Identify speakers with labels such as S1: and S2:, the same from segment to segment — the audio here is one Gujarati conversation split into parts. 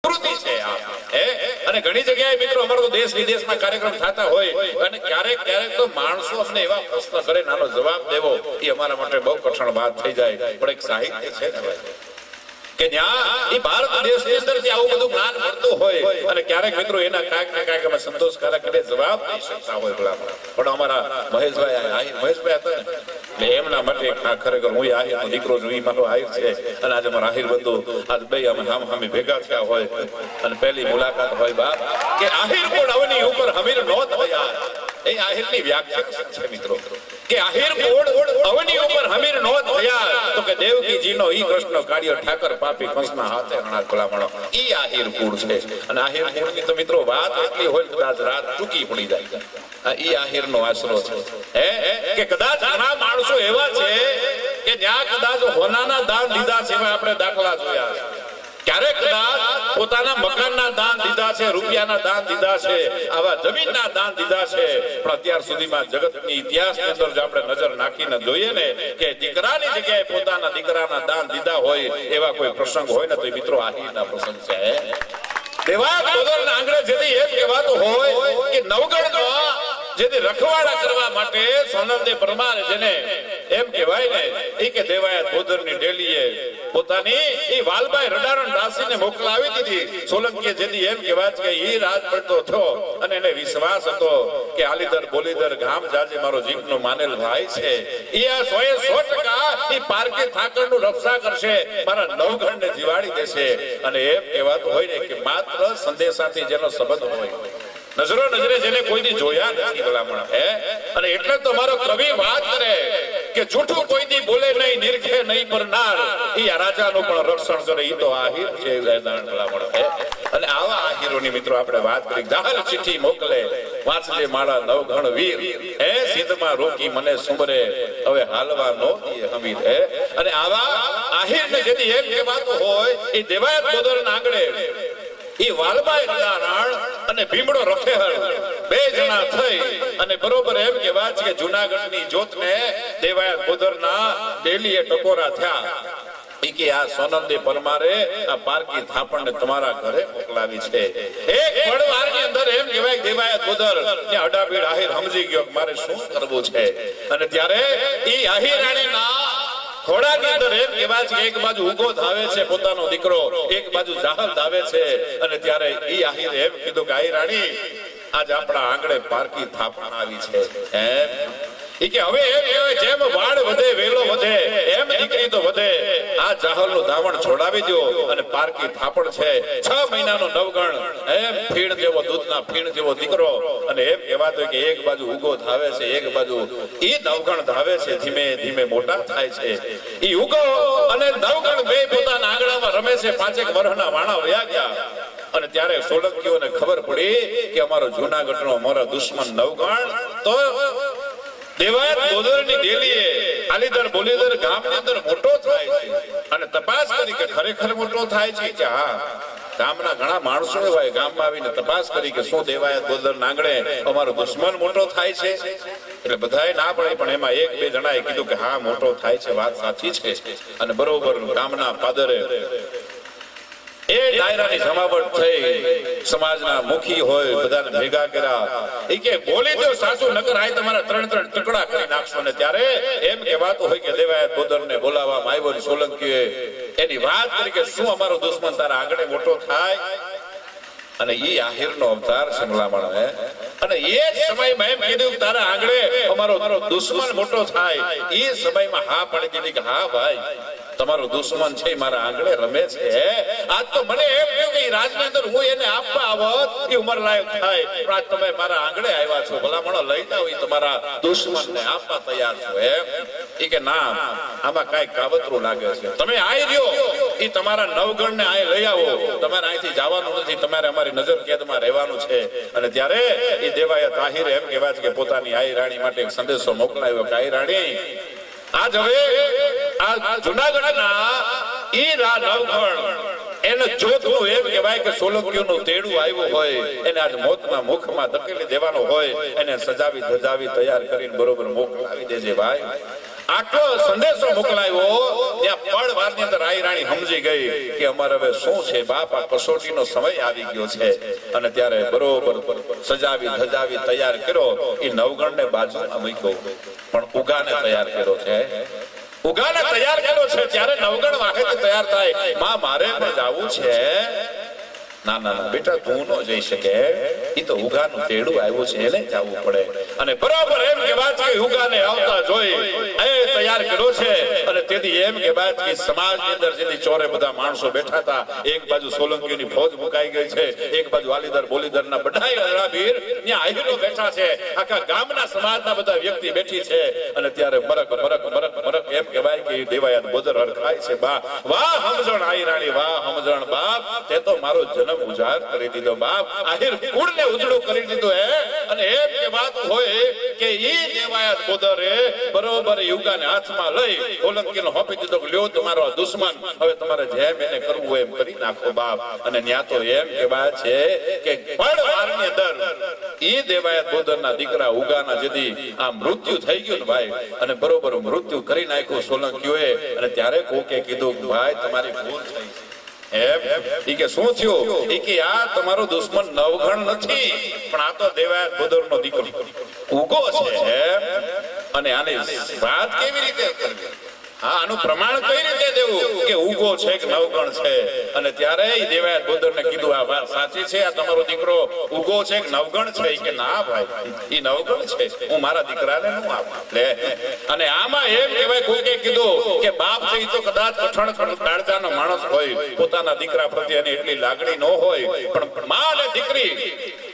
S1: અને ઘણી જગ્યાએ મિત્રો અમારો તો દેશ વિદેશમાં કાર્યક્રમ થતા હોય અને ક્યારેક ક્યારેક તો માણસો અમને એવા પ્રશ્ન કરે નાનો જવાબ દેવો એ અમારા માટે બહુ કઠણ વાત થઈ જાય. પણ એક સાહિત્ય છે ને ભાઈ કે જ્યાં એ ભારત દેશની અંદર જે આવું બધું જ્ઞાન મળતું હોય અને ક્યારેક મિત્રો એના કાંઈક ને કાંઈક અમે સંતોષકારક રીતે જવાબ દઈ શકતા હોય પણ અમારા મહેશભાઈ હતા ને એમના માટે ખરેખર હું આહિર નો દીકરો છું, એ મારો આહિર છે અને આજે મારા આહિર બંધુ આજ બે અમે હામી ભેગા થયા હોય અને પહેલી મુલાકાત હોય બાપ કે આહિર કોણ અવની ઉપર હમીર નો થયા. એ આહિરની વ્યાખ્યા છે મિત્રો કે આહિર કોણ અવની ઉપર હમીર નો થયા તો કે દેવકીજીનો ઈ કૃષ્ણ કાઢ્યો ઠાકર પાપી કંસના હાથે હણા ભલામણો ઈ આહિર કુળ છે. અને આહિર કુળની તો મિત્રો વાત એટલી હોય કદાચ રાત ચૂકી પડી જાય. ઈ આહિરનો આશરો છે કે કદાચ ઘણા માણસો એવા છે કે જ્યાં કદાચ હોનાના દાન દીધા છે આપણે દાખલા જોયા છે. ક્યારેક કદાચ પોતાના મકાનના દાન દીધા છે, રૂપિયાના દાન દીધા છે, આવા જમીનના દાન દીધા છે. પણ અત્યાર સુધીમાં જગતની ઇતિહાસની અંદર જો આપણે નજર નાખીને જોઈએ ને કે દીકરાની જગ્યાએ પોતાના દીકરાના દાન દીધા હોય એવા કોઈ પ્રસંગ હોય ને તો મિત્રો આહિરના પ્રસંગ છે. દેવાય બોદરના આંગણે જેથી એમ કહેવાતું હોય કે નવગણમાં જેથી રખવાડા કરવા માટે સોનલદેવ પરમાર જેને એમ કહેવાય ને એ કે દેવાયત બોદરની ડેલીએ પોતાની એ વાલભાઈ રડારણ દાસીને મોકલાવી દીધી. સોલંકીએ જેથી એમ કહેવાય કે ઈ રાજ પડતો થયો અને એને વિશ્વાસ હતો કે આલીદર બોલીદર ગામ જાજે મારો જીવનો માનેલ ભાઈ છે, એ આ 100% એ પારકી ઠાકરનું રક્ષા કરશે, મારા નવગણને જીવાડી દેશે. અને એમ કહેવાતું હોય ને કે માત્ર સંદેશાથી જેનો સંબંધ હોય, નજરો નજરે જેને કોઈની જોયા નથી ભલામણ અને એટલે તો મારો કવિ વાત કરે કે જૂઠું કોઈની બોલે નહીં, નિરખે નહીં પરનાર, ઈ આ રાજાનું પણ રક્ષણ કરે. ઈ તો આહિર છે ભલામણ અને આવા આહિરોની મિત્રો આપણે વાત કરી. જાહેર ચિઠ્ઠી મોકલે વાંચજે માળા નવગણ વીર સિદ્ધમાં રોકી મને સુમરે હવે હાલવા નો હમીર અને આવા આહિરને જેથી એમ કહેવાતું હોય એ દેવાયત બોદરના આંગણે ઈ વાલભાઈ રડારણ અને ભીમડો રખેહળ બે જણા થઈ અને બરોબર એમ કહેવાય છે કે જૂનાગઢની જ્યોતને દેવાયત બોદરના ડેલીએ ટકોરા થયા. ઈ કે આ સોનલદેવ પરમારે આ પારકી થાપણને તમારા ઘરે મોકલાવી છે. એક પડવારની અંદર એમ કહેવાય દેવાયત બોદર ત્યાં અડાબીડ આહિર સમજી ગયો કે મારે શું કરવું છે. અને ત્યારે ઈ આહિરાણીના થોડાની અંદર એમ કહેવાય છે એક બાજુ ઉગો ધાવે છે પોતાનો દીકરો, એક બાજુ જાહલ ધાવે છે. અને ત્યારે ઈ આહિર એમ કીધું કે આહિર રાણી આજ આપણા આંગણે પારકી થાપણ આવી છે. એમ ઈ કે હવે એમ કહેવાય જેમ વાડ વધે વેલો વધે એમ દીકરી તો વધે. આ જાહલનું ધાવણ છોડાવી દો અને પારકી થાપણ છે 6 મહિનાનો નવગણ એમ ફીણ જેવો દૂધના ફીણ જેવો દીકરો. અને એમ કહેવાતું કે એક બાજુ ઉગો ધાવે છે, એક બાજુ ઈ નવગણ ધાવે છે, ધીમે ધીમે મોટા થાય છે. ઈ ઉગો અને નવગણ બે પોતાના આંગણામાં રમે છે. 5 વર્ષના વાણા વયા ગયા અને ત્યારે સોલંકીઓને ખબર પડી કે અમારો જૂનાગઢનો અમારો દુશ્મન નવગણ તો દેવાયત બોદરની ડેલીએ આલીદર બોલીદર ગામની અંદર મોટો થાય છે. અને તપાસ કરી કે ખરેખર મોટો થાય છે કે હા, ગામના ઘણા માણસો એવા ગામમાં આવીને તપાસ કરી કે શું દેવાયત બોદરના આંગણે અમારો દુશ્મન મોટો થાય છે. એટલે બધાએ ના પડે પણ એમાં 1-2 જણાએ કીધું કે હા મોટો થાય છે, વાત સાચી છે. અને બરોબર ગામના પાદરે એ ડાયરાની જમાવટ થઈ, સમાજના મુખી હોય બધાને ભેગા કર્યા. એ કે બોલી દો સાચું નકર આય તમારા 3 ટુકડા કરી નાખશો. ને ત્યારે એમ કહેવાતું હોય કે દેવાયત બોદરને બોલાવવામાં આવ્યો ને સોલંકીએ એની વાત કરી કે શું અમારો દુશ્મન તારા આંગણે મોટો થાય. અને ઈ આહિરનો અવતાર સંભળામણ અને એ સમયમાં એમ કીધું તારા આંગણે અમારો દુશ્મન મોટો થાય. એ સમયમાં હા પડી દીધી કે હા ભાઈ તમારો દુશ્મન છે મારા આંગણે રમે છે. આજ તો મને એમ કહ્યું કે રાજની અંદર હું એને આપવા આવત એ ઉંમર લાયક થાય, પણ આજ તમે મારા આંગણે આવ્યા છો, ભલામણો લઈ જાઓ એ તમારા દુશ્મનને આપવા તૈયાર છો. એમ એ કે ના આમાં કઈ કાવતરું લાગે છે, તમે આઈ રહ્યો એ તમારા નવગણને આય લઈ આવો, તમારે અહીંથી જવાનું નથી, તમારે અમારી નજર કેદમાં રહેવાનું છે. અને ત્યારે એ દેવાયત આહિરે એમ કહેવાય છે કે પોતાની આઈ રાણી માટે એક સંદેશો મોકલાવ્યો કે આઈ રાણી આજ હવે આ જૂનાગઢના ઈ નવગણ એને જોતનું એમ કહેવાય કે સોલંકીઓનું તેડું આવ્યું હોય એને આજ મોતના મુખમાં ધકેલી દેવાનો હોય, એને સજાવી ધજાવી તૈયાર કરીને બરોબર મોકલાવી દેજે ભાઈ. આટલો સંદેશો મોકલાયો ત્યાં પળ વારની અંદર આઈ રાણી સમજી ગઈ કે અમારે હવે શું છે બાપ, આ કસોટીનો સમય આવી ગયો છે. અને ત્યારે બરોબર સજાવી ધજાવી તૈયાર કર્યો. એ નવગણને બાજુમાં મૂક્યો, પણ ઉગાને તૈયાર કર્યો છે. ઉગાને તૈયાર કર્યો છે ત્યારે નવગણ વાહેથી તૈયાર થાય, માં મારે પણ જાવું છે. ના ના ના બેટા, તું ન જઈ શકે. એ તો ઉગાનું તેડું આવ્યું છે, એને જવું પડે. અને બરોબર એમ કે વાત કે ઉગાને આવતા જોઈ એ તૈયાર કર્યો છે. અને તેથી એમ કે વાત કે સમાજની અંદર જેથી ચોરે બધા માણસો બેઠા હતા, એક બાજુ સોલંકીની ફોજ મુકાઈ ગઈ છે, એક બાજુ આલીદર બોલીદરના બધાય અરાબીર ત્યાં આહીરો બેઠા છે, આખા ગામના સમાજના બધા વ્યક્તિ બેઠી છે. અને ત્યારે મરક મરક મરક મરક એમ કહેવાય કે દેવાયાત બોદર હરખાય છે. બા વાહ સમજણ આઈ રાણી, વાહ સમજણ બાપ, તે તો મારો જન્મ ઉજાડ કરી દીધો બાપ, આહિર કુળને ઉજળું કરી દીધો. અને એમ કે વાત હોય કે ઈ દેવાયાત બોદરે બરોબર યુગાને હાથમાં લઈ સોલંકીને હોપી દીધો કે લ્યો તમારો દુશ્મન, હવે તમારે જેમ એને કરવું હોય એમ કરી નાખો બાપ. અને ન્યા તો એમ કહેવાય છે કે પળ વારની અંદર ઈ દેવાયાત બોદરના દીકરા ઉગાના જેથી આ મૃત્યુ થઈ ગયું ને ભાઈ, અને બરોબર મૃત્યુ કરી નાખ્યું સોલંકીઓએ. અને ત્યારે કોકે કીધું ભાઈ તમારી ભૂલ થઈ છે. કે શું થયું? કે આ તમારો દુશ્મન નવગણ નથી, પણ આ તો દેવાયાત બોદરનો દીકરો ઉગો છે. અને આની વાત કેવી રીતે કરવી? હા, આનું પ્રમાણ કઈ રીતે દેવું કે ઉગો છે કે નવગણ છે? અને ત્યારે ઈ દેવાયાત બોદરને કીધું આ વાત સાચી છે, આ તમારો દીકરો ઉગો છે કે નવગણ છે? કે ના ભાઈ, ઈ નવગણ છે, હું મારા દીકરાને નું આપું. લે અને આમાં એમ કહેવાય કોકે કીધું કે બાપ છે ઈ તો કદાચ કઠણ કાળજાનો માણસ હોય, પોતાના દીકરા પ્રત્યે એની એટલી લાગણી ન હોય, પણ માં અને દીકરી,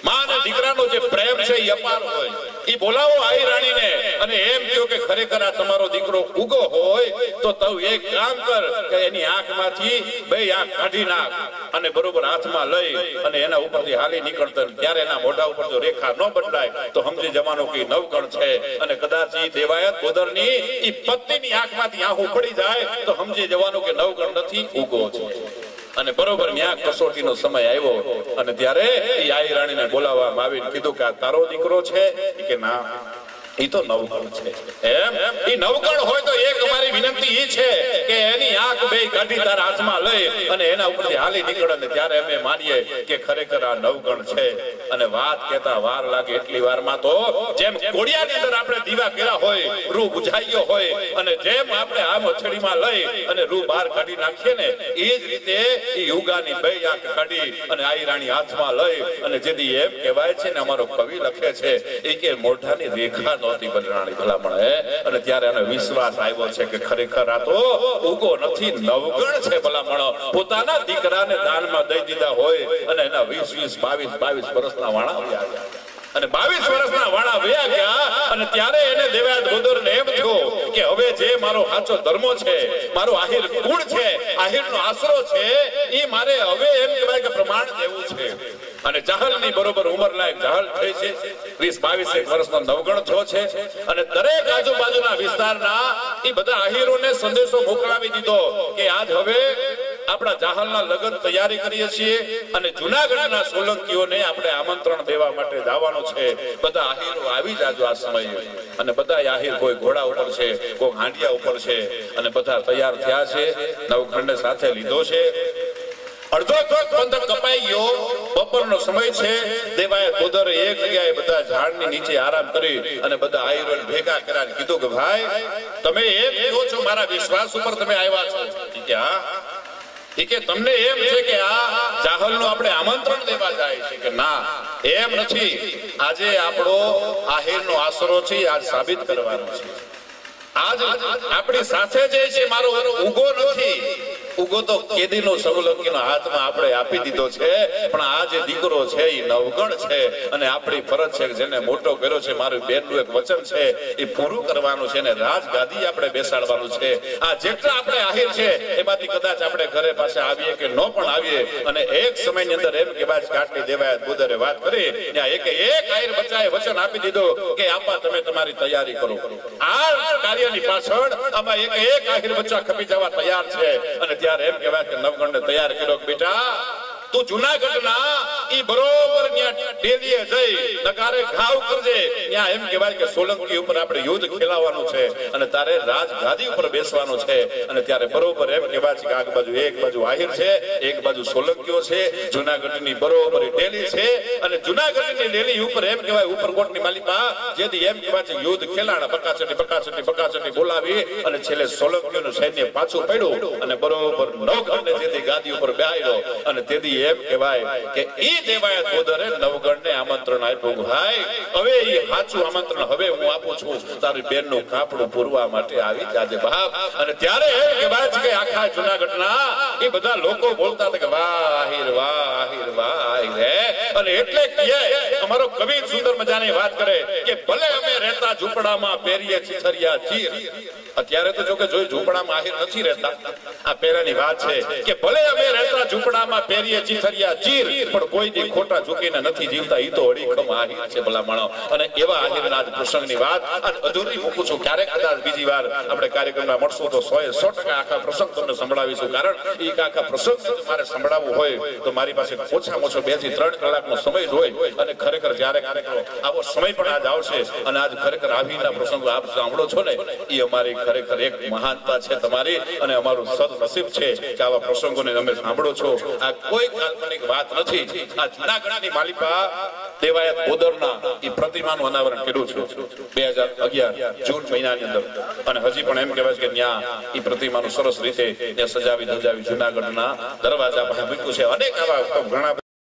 S1: માં અને દીકરાનો જે પ્રેમ છે ઈ અપાર હોય. ઈ બોલાવો આઈ રાણીને અને એમ કહ્યું કે ખરેખર આ તમારો દીકરો ઉગો હોય તો તું એક કામ કર કે એની આંખમાંથી બે આંખ કાઢી નાખ અને બરોબર હાથમાં લઈ અને એના ઉપરથી હાલી નીકળતો. ત્યારે એના મોઢા ઉપર જો રેખા ન બદલાય તો સમજી જવાનું કે નવગણ છે. અને કદાચ ઈ દેવાયાત બોદરની ઈ પત્નીની આંખમાંથી આંખો પડી જાય તો સમજી જવાનું કે નવગણ નથી, ઉગો છે. અને બરોબર ન્યા કસોટીનો સમય આવ્યો. અને ત્યારે ઈ આઈ રાણીને બોલાવવામાં આવીને કીધું કે આ તારો દીકરો છે? કે ના, ઈ તો નવગણ છે. એમ ઈ નવગણ હોય તો એક અમારી વિનંતી ઈ છે કે એની આંખ બે કાઢી તારા હાથમાં લઈ અને એના ઉપરથી હાલી નીકળે ને ત્યારે અમે માનીએ કે ખરેખર આ નવગણ છે. અને વાત કહેતા વાર લાગે એટલી વારમાં તો જેમ કોડિયાની અંદર આપણે દીવા કર્યા હોય, રૂ બુઝાયો હોય, અને જેમ આપણે આમ અથડીમાં લઈ અને રૂ બહાર કાઢી નાખીએ ને એ જ રીતે ઈ યુગાની બે આંખ કાઢી અને આઈ રાણી હાથમાં લઈ અને જેથી એમ કહેવાય છે ને અમારો કવિ લખે છે એ કે મોઢાની રેખા નહોતી બદલાણી ભલામણ. અને ત્યારે એને વિશ્વાસ આવ્યો છે કે ખરેખર આ તો ઉગો નથી, નવગણ છે ભલામણ. પોતાના દીકરાને દાનમાં દઈ દીધા હોય અને એના 20, 22 વર્ષના વાણા આવ્યા અને 22 વર્ષના વાણા વયા ગયા. અને ત્યારે એને દેવાયાત બોદરને એમ થયો કે હવે જે મારો સાચો ધર્મ છે, મારો આહિર કુળ છે, આહિરનો આશરો છે, એ મારે હવે એમ કહેવાય કે પ્રમાણ દેવું છે. અને જાહલની બરોબર ઉંમર લાયક જાહલ થઈ છે, 20-22 વર્ષનો નવગણ થયો છે. અને દરેક આજુબાજુના વિસ્તારના એ બધા આહિરોને સંદેશો મોકલાવી દીધો કે આજ હવે આપણા જાહલના લગ્ન તૈયારી કરીએ છીએ અને જૂનાગઢના સોલંકીઓને આપણે આમંત્રણ દેવા માટે જવાનું છે. બધા આહિરો આવી જાજો આ સમયે. અને બધા આહિર કોઈ ઘોડા ઉપર છે, કોઈ હાંડિયા ઉપર છે અને બધા તૈયાર થયા છે. નવગણને સાથે લીધો છે. અડધો પંથક કપાઈ ગયો, બપોરનો સમય છે. દેવાયાત બોદરે એક જગ્યાએ બધા ઝાડની નીચે આરામ કરી અને બધા આહિરોને ભેગા કર્યા કીધું કે ભાઈ તમે એમ કહો છો મારા વિશ્વાસ ઉપર તમે આવ્યા છો? કે હા. કે તમને એમ છે કે આ જાહલનું આપણે આમંત્રણ દેવા જાય છે? કે ના, એમ નથી. આજે આપણો આહિરનો આશરો છે, આજ સાબિત કરવાનો છે. આજ આપણી સાથે જે છે મારો ઉગો નથી. ઉગો તો કેદીનો સોલંકીનો હાથમાં આપણે આપી દીધો છે, પણ આ જે દીકરો છે એ નવગણ છે. અને આપણી ફરજ છે કે જેને મોટો કર્યો છે, મારું બેનનું એક વચન છે એ પૂરું કરવાનું છે અને રાજગાદી આપણે બેસાડવાનું છે. આ જેટલા આપણે આહિર છે એમાંથી કદાચ આપણે ઘરે પાસે આવીએ કે ન પણ આવીએ. અને એક સમયની અંદર એમ કે બાદ કાટલી દેવાયાત બોદરે વાત કરી, ત્યાં એક આહિર બચ્ચાએ વચન આપી દીધો કે આપા તમે તમારી તૈયારી કરો. આ કાર્યની પાછળ આમાં એક આહિર બચ્ચા ખપી જવા તૈયાર છે. અને ત્યારે એમ કહેવાય કે નવગણને તૈયાર કર્યો કે બેટા તું જૂનાગઢના ઈ બરોબર ન્યા ડેલીએ જઈ નકારે ઘાવ કરજે ન્યા એમ કહેવાય કે સોલંકી ઉપર આપણે યુદ્ધ ખેલાવવાનું છે અને તારે રાજગાદી ઉપર બેસવાનું છે અને ત્યારે બરોબર એમ કહેવાય છે કે આ બાજુ એક બાજુ આહિર છે એક બાજુ સોલંકીઓ છે જૂનાગઢની બરોબર ડેલી છે અને જૂનાગઢની ડેલી ઉપર એમ કહેવાય ઉપરકોટની માલિકા જેથી એમ કહેવાય છે યુદ્ધ ખેલાણા બકાચટી બોલાવી અને છેલ્લે સોલંકીઓનું સૈન્ય પાછું પડ્યું અને બરોબર નવગણને જેથી ગાદી ઉપર બેહાડ્યો અને તેથી એમ કહેવાય કે ઈ દેવાયત ગોદરે નવગણને આમંત્રણ આપ્યું ભાઈ હવે ઈ સાચું આમંત્રણ હવે હું આપું છું તારી બેનનું કાપડું પૂરવા માટે આવી જાજે બાપ અને ત્યારે એમ કહેવાય છે કે આખા જૂનાગઢના એ બધા લોકો બોલતા હતા કે વાહ આહિર હે અને એટલે કહે અમારો કવિ સુંદર મજાની વાત કરે કે ભલે અમે રહેતા ઝૂંપડામાં પહેરીએ છીછરિયા ચીર અત્યારે તો જો કે જોઈ ઝૂંપડામાં આહિર નથી રહેતા આ પહેરાની વાત છે કે ભલે અમે રહેતા ઝૂંપડામાં પહેરીએ છીછરિયા ચીર પણ કોઈ દી ખોટા ઝૂકીને નથી જીવતા ઈ તો અડીખમ આહિર છે ભલા માણો અને એવા આહિરના આજ પ્રસંગની વાત આજ અધૂરી મૂકું છું ક્યારેક કદાચ બીજી વાર આપણે કાર્યક્રમમાં મળશું તો 100% આખા પ્રસંગ તમને સંભળાવીશું કારણ એ આખા પ્રસંગ મારે સંભળાવવું હોય તો મારી પાસે ઓછામાં ઓછો 2 થી 3 કલાકનો સમય જ હોય અને ખરેખર જ્યારે આવો સમય પણ આજ આવશે અને આજ ખરેખર આવીના પ્રસંગો આપ સાંભળો છો ને એ અમારી ખરેખર એક મહાનતા છે તમારી અને અમારું સદનસીબ છે કે આવા પ્રસંગોને તમે સાંભળો છો આ કોઈ કાલ્પનિક વાત નથી આ જૂનાગઢની માલિકા દેવાયત ગોદરના એ પ્રતિમાનું અનાવરણ કર્યું છે 2011 જૂન મહિનાની અંદર અને હજી પણ એમ કહેવાય છે કે ત્યાં એ પ્રતિમાનું સરસ રીતે સજાવી ધજાવી જૂનાગઢના દરવાજા પર મૂક્યું છે અનેક આવા ઘણા